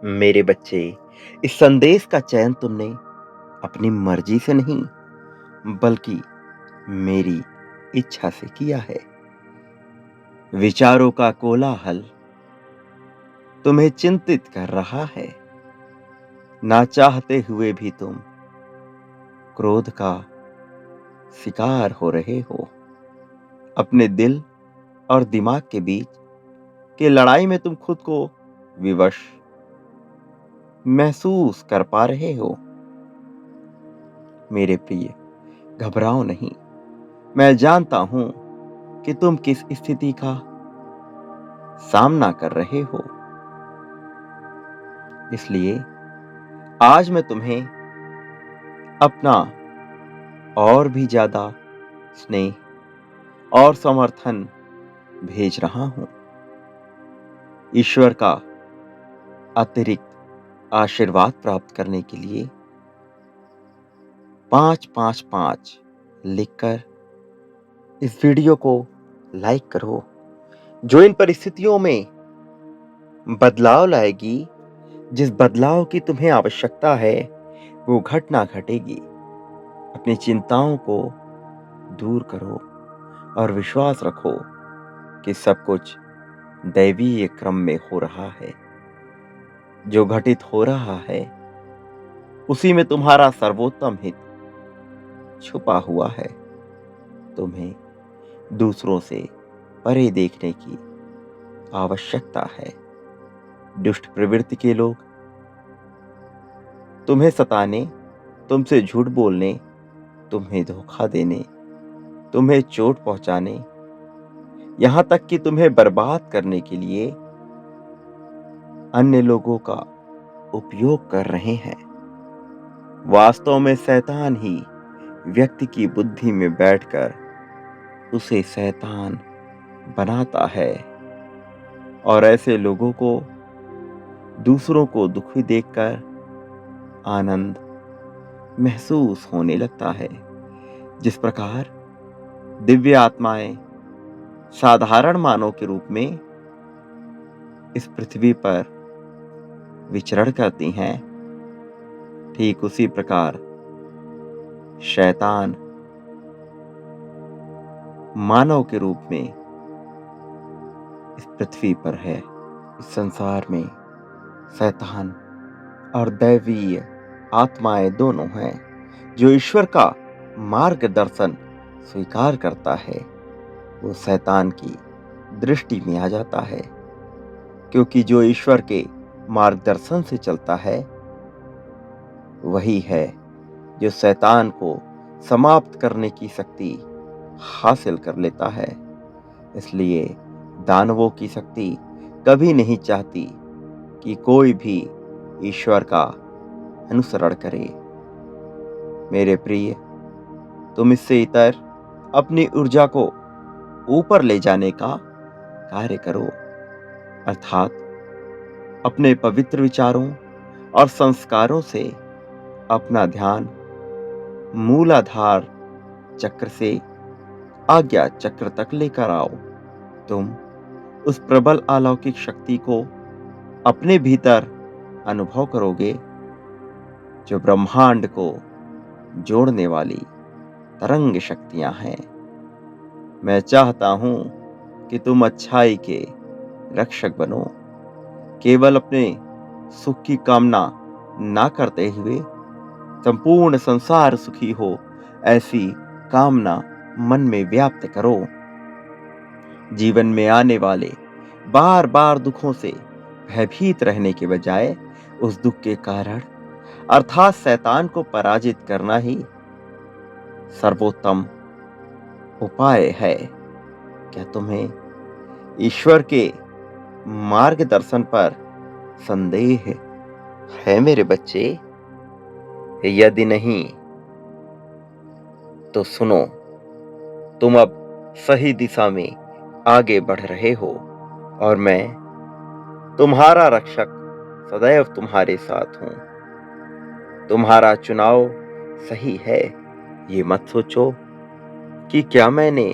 मेरे बच्चे, इस संदेश का चयन तुमने अपनी मर्जी से नहीं, बल्कि मेरी इच्छा से किया है। विचारों का कोलाहल तुम्हें चिंतित कर रहा है। ना चाहते हुए भी तुम क्रोध का शिकार हो रहे हो। अपने दिल और दिमाग के बीच की लड़ाई में तुम खुद को विवश महसूस कर पा रहे हो। मेरे प्रिय, घबराओ नहीं। मैं जानता हूं कि तुम किस स्थिति का सामना कर रहे हो। इसलिए आज मैं तुम्हें अपना और भी ज्यादा स्नेह और समर्थन भेज रहा हूं। ईश्वर का अतिरिक्त आशीर्वाद प्राप्त करने के लिए 555 लिखकर इस वीडियो को लाइक करो। जो इन परिस्थितियों में बदलाव लाएगी, जिस बदलाव की तुम्हें आवश्यकता है, वो घटना घटेगी। अपनी चिंताओं को दूर करो और विश्वास रखो कि सब कुछ दैवीय क्रम में हो रहा है। जो घटित हो रहा है, उसी में तुम्हारा सर्वोत्तम हित छुपा हुआ है। तुम्हें दूसरों से परे देखने की आवश्यकता है। दुष्ट प्रवृत्ति के लोग तुम्हें सताने, तुमसे झूठ बोलने, तुम्हें धोखा देने, तुम्हें चोट पहुंचाने, यहां तक कि तुम्हें बर्बाद करने के लिए अन्य लोगों का उपयोग कर रहे हैं। वास्तव में शैतान ही व्यक्ति की बुद्धि में बैठकर उसे शैतान बनाता है और ऐसे लोगों को दूसरों को दुखी देखकर आनंद महसूस होने लगता है। जिस प्रकार दिव्य आत्माएं साधारण मानव के रूप में इस पृथ्वी पर विचरण करती हैं, ठीक उसी प्रकार शैतान मानव के रूप में इस पृथ्वी पर है। इस संसार में शैतान और दैवीय आत्माएं दोनों हैं। जो ईश्वर का मार्गदर्शन स्वीकार करता है, वो शैतान की दृष्टि में आ जाता है, क्योंकि जो ईश्वर के मार्गदर्शन से चलता है, वही है जो शैतान को समाप्त करने की शक्ति हासिल कर लेता है। इसलिए दानवों की शक्ति कभी नहीं चाहती कि कोई भी ईश्वर का अनुसरण करे। मेरे प्रिय, तुम इससे इतर अपनी ऊर्जा को ऊपर ले जाने का कार्य करो, अर्थात अपने पवित्र विचारों और संस्कारों से अपना ध्यान मूलाधार चक्र से आज्ञा चक्र तक लेकर आओ। तुम उस प्रबल अलौकिक शक्ति को अपने भीतर अनुभव करोगे, जो ब्रह्मांड को जोड़ने वाली तरंग शक्तियां हैं। मैं चाहता हूं कि तुम अच्छाई के रक्षक बनो, केवल अपने सुख की कामना ना करते हुए संपूर्ण संसार सुखी हो, ऐसी कामना मन में व्याप्त करो। जीवन में आने वाले बार बार दुखों से भयभीत रहने के बजाय उस दुख के कारण अर्थात शैतान को पराजित करना ही सर्वोत्तम उपाय है। क्या तुम्हें ईश्वर के मार्गदर्शन पर संदेह है मेरे बच्चे? यदि नहीं तो सुनो, तुम अब सही दिशा में आगे बढ़ रहे हो और मैं तुम्हारा रक्षक सदैव तुम्हारे साथ हूं। तुम्हारा चुनाव सही है। ये मत सोचो कि क्या मैंने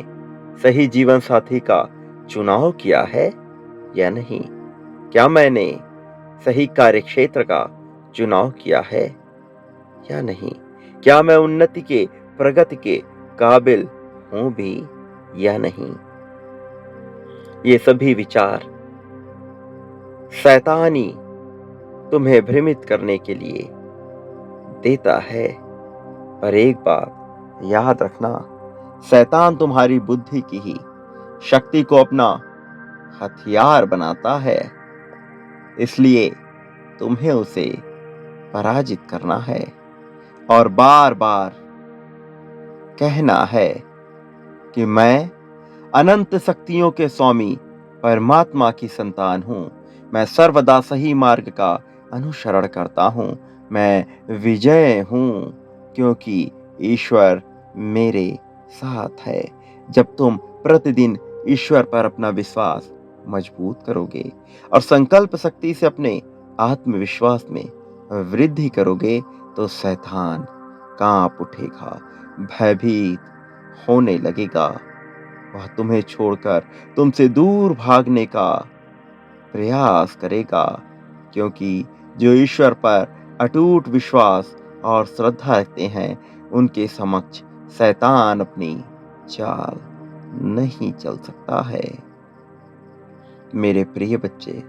सही जीवन साथी का चुनाव किया है या नहीं। क्या मैंने सही कार्यक्षेत्र का चुनाव किया है या नहीं? क्या मैं उन्नति के, प्रगति के काबिल हूं भी या नहीं? ये सभी विचार शैतानी तुम्हें भ्रमित करने के लिए देता है। पर एक बात याद रखना, शैतान तुम्हारी बुद्धि की ही शक्ति को अपना हथियार बनाता है। इसलिए तुम्हें उसे पराजित करना है और बार बार कहना है कि मैं अनंत शक्तियों के स्वामी परमात्मा की संतान हूं। मैं सर्वदा सही मार्ग का अनुसरण करता हूं। मैं विजय हूं क्योंकि ईश्वर मेरे साथ है। जब तुम प्रतिदिन ईश्वर पर अपना विश्वास मजबूत करोगे और संकल्प शक्ति से अपने आत्मविश्वास में वृद्धि करोगे तो शैतान कांप उठेगा, भयभीत होने लगेगा। वह तुम्हें छोड़कर तुमसे दूर भागने का प्रयास करेगा, क्योंकि जो ईश्वर पर अटूट विश्वास और श्रद्धा रखते हैं उनके समक्ष शैतान अपनी चाल नहीं चल सकता है। मेरे प्रिय बच्चे,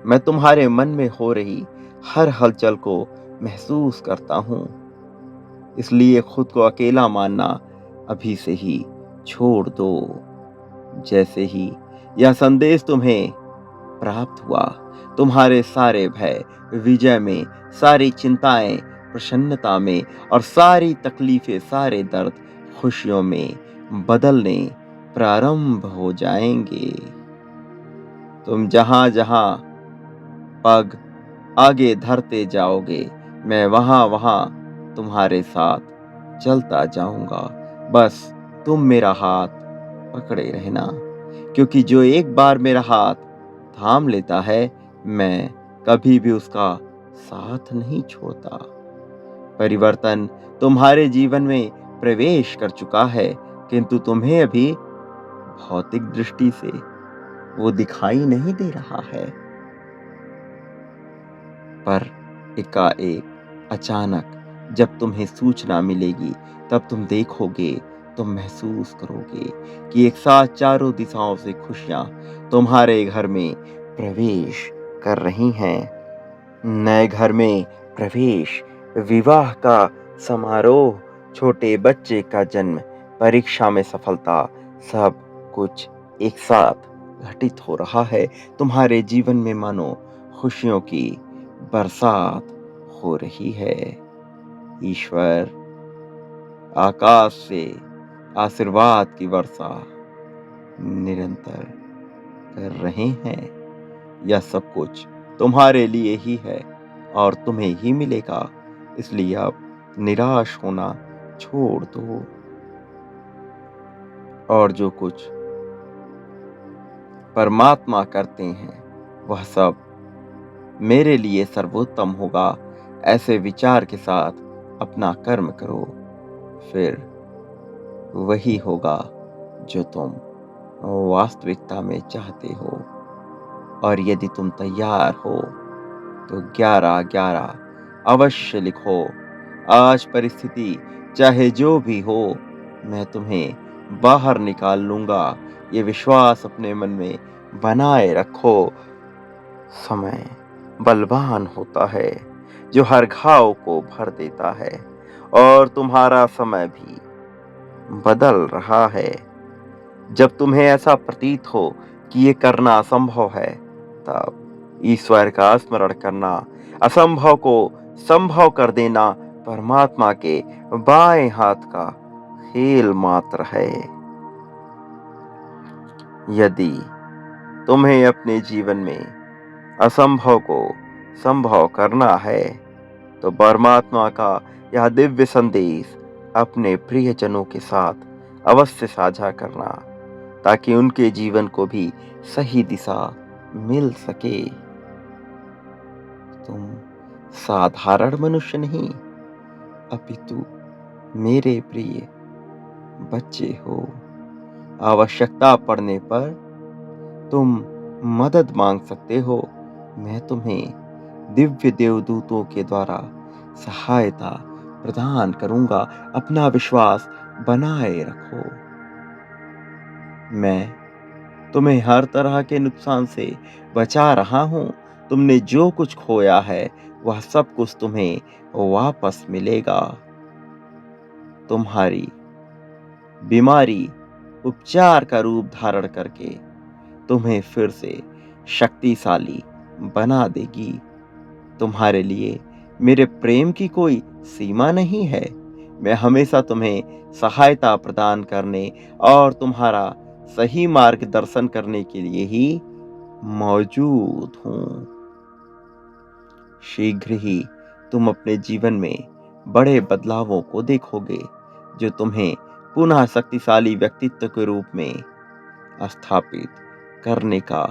मैं तुम्हारे मन में हो रही हर हलचल को महसूस करता हूं। इसलिए खुद को अकेला मानना अभी से ही छोड़ दो। जैसे ही यह संदेश तुम्हें प्राप्त हुआ, तुम्हारे सारे भय विजय में, सारी चिंताएं प्रसन्नता में और सारी तकलीफें, सारे दर्द खुशियों में बदलने प्रारंभ हो जाएंगे। तुम जहां जहां पग आगे धरते जाओगे, मैं वहां वहां तुम्हारे साथ चलता जाऊंगा। बस तुम मेरा हाथ पकड़े रहना, क्योंकि जो एक बार मेरा हाथ थाम लेता है, मैं कभी भी उसका साथ नहीं छोड़ता। परिवर्तन तुम्हारे जीवन में प्रवेश कर चुका है, किंतु तुम्हें अभी भौतिक दृष्टि से वो दिखाई नहीं दे रहा है। पर एकाएक अचानक जब तुम्हें सूचना मिलेगी, तब तुम देखोगे, तुम महसूस करोगे कि एक साथ चारों दिशाओं से खुशियां तुम्हारे घर में प्रवेश कर रही हैं। नए घर में प्रवेश, विवाह का समारोह, छोटे बच्चे का जन्म, परीक्षा में सफलता, सब कुछ एक साथ घटित हो रहा है। तुम्हारे जीवन में मानो खुशियों की बरसात हो रही है। ईश्वर आकाश से आशीर्वाद की वर्षा निरंतर कर रहे हैं। यह सब कुछ तुम्हारे लिए ही है और तुम्हें ही मिलेगा। इसलिए अब निराश होना छोड़ दो और जो कुछ परमात्मा करते हैं वह सब मेरे लिए सर्वोत्तम होगा। ऐसे विचार के साथ अपना कर्म करो, फिर वही होगा जो तुम वास्तविकता में चाहते हो। और यदि तुम तैयार हो तो 11-11 अवश्य लिखो। आज परिस्थिति चाहे जो भी हो, मैं तुम्हें बाहर निकाल लूंगा। ये विश्वास अपने मन में बनाए रखो। समय बलवान होता है जो हर घाव को भर देता है, और तुम्हारा समय भी बदल रहा है। जब तुम्हें ऐसा प्रतीत हो कि ये करना असंभव है, तब ईश्वर का स्मरण करना, असंभव को संभव कर देना परमात्मा के बाएं हाथ का खेल मात्र है। यदि तुम्हें अपने जीवन में असंभव को संभव करना है, तो परमात्मा का यह दिव्य संदेश अपने प्रियजनों के साथ अवश्य साझा करना, ताकि उनके जीवन को भी सही दिशा मिल सके। तुम साधारण मनुष्य नहीं, अपितु मेरे प्रिय बच्चे हो। आवश्यकता पड़ने पर तुम मदद मांग सकते हो। मैं तुम्हें दिव्य देवदूतों के द्वारा सहायता प्रदान करूंगा। अपना विश्वास बनाए रखो। मैं तुम्हें हर तरह के नुकसान से बचा रहा हूं। तुमने जो कुछ खोया है वह सब कुछ तुम्हें वापस मिलेगा। तुम्हारी बीमारी उपचार का रूप धारण करके तुम्हें फिर से शक्तिशाली बना देगी। तुम्हारे लिए मेरे प्रेम की कोई सीमा नहीं है। मैं हमेशा तुम्हें सहायता प्रदान करने और तुम्हारा सही मार्गदर्शन करने के लिए ही मौजूद हूँ। शीघ्र ही तुम अपने जीवन में बड़े बदलावों को देखोगे, जो तुम्हें पुनः शक्तिशाली व्यक्तित्व के रूप में स्थापित करने का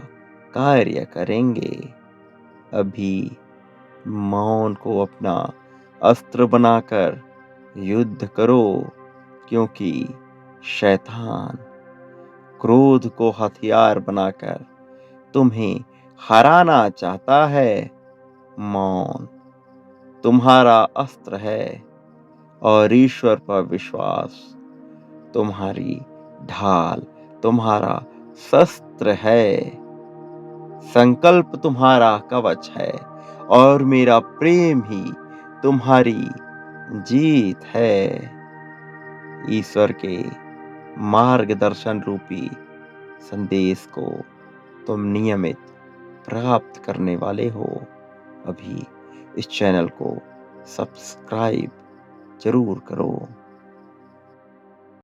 कार्य करेंगे। अभी मौन को अपना अस्त्र बनाकर युद्ध करो, क्योंकि शैतान क्रोध को हथियार बनाकर तुम्हें हराना चाहता है। मौन तुम्हारा अस्त्र है और ईश्वर पर विश्वास तुम्हारी ढाल, तुम्हारा शस्त्र है। संकल्प तुम्हारा कवच है और मेरा प्रेम ही तुम्हारी जीत है। ईश्वर के मार्गदर्शन रूपी संदेश को तुम नियमित प्राप्त करने वाले हो। अभी इस चैनल को सब्सक्राइब जरूर करो।